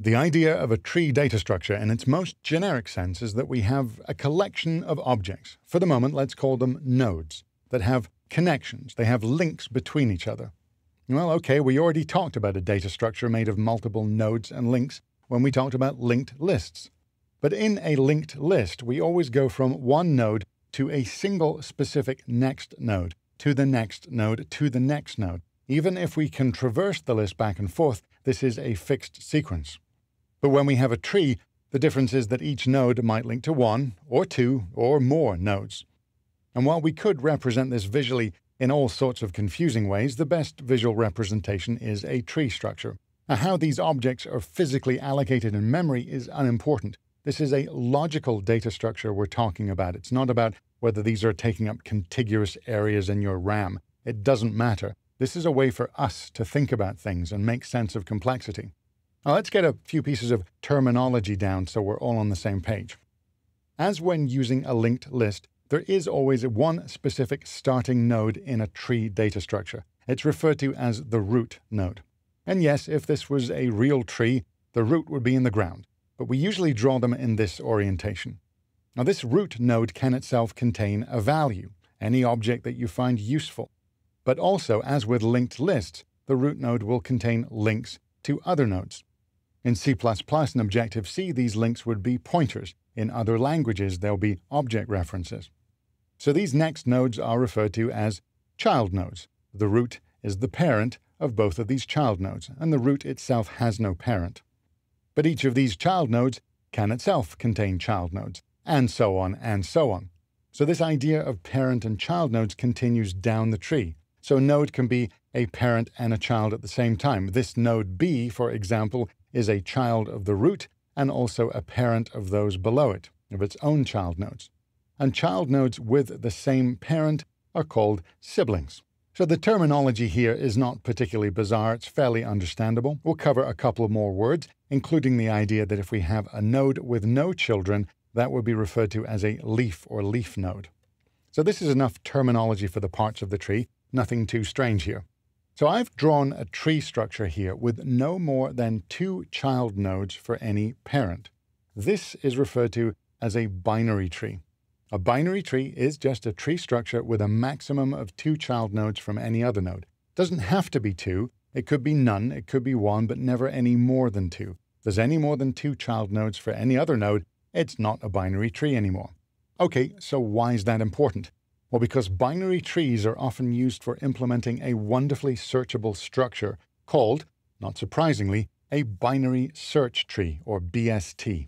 The idea of a tree data structure in its most generic sense is that we have a collection of objects. For the moment, let's call them nodes that have connections. They have links between each other. Well, okay, we already talked about a data structure made of multiple nodes and links when we talked about linked lists. But in a linked list, we always go from one node to a single specific next node, to the next node, to the next node. Even if we can traverse the list back and forth, this is a fixed sequence. But when we have a tree, the difference is that each node might link to one, or two, or more nodes. And while we could represent this visually in all sorts of confusing ways, the best visual representation is a tree structure. Now, how these objects are physically allocated in memory is unimportant. This is a logical data structure we're talking about. It's not about whether these are taking up contiguous areas in your RAM. It doesn't matter. This is a way for us to think about things and make sense of complexity. Now, let's get a few pieces of terminology down so we're all on the same page. As when using a linked list, there is always one specific starting node in a tree data structure. It's referred to as the root node. And yes, if this was a real tree, the root would be in the ground, but we usually draw them in this orientation. Now, this root node can itself contain a value, any object that you find useful. But also, as with linked lists, the root node will contain links to other nodes. In C++ and Objective-C, these links would be pointers. In other languages, they'll be object references. So these next nodes are referred to as child nodes. The root is the parent of both of these child nodes, and the root itself has no parent. But each of these child nodes can itself contain child nodes, and so on and so on. So this idea of parent and child nodes continues down the tree. So a node can be a parent and a child at the same time. This node B, for example, is a child of the root and also a parent of those below it, of its own child nodes. And child nodes with the same parent are called siblings. So the terminology here is not particularly bizarre. It's fairly understandable. We'll cover a couple of more words, including the idea that if we have a node with no children, that would be referred to as a leaf or leaf node. So this is enough terminology for the parts of the tree. Nothing too strange here. So I've drawn a tree structure here with no more than 2 child nodes for any parent. This is referred to as a binary tree. A binary tree is just a tree structure with a maximum of 2 child nodes from any other node. It doesn't have to be 2. It could be none. It could be 1, but never any more than 2. If there's any more than 2 child nodes for any other node, it's not a binary tree anymore. Okay, so why is that important? Well, because binary trees are often used for implementing a wonderfully searchable structure called, not surprisingly, a binary search tree, or BST.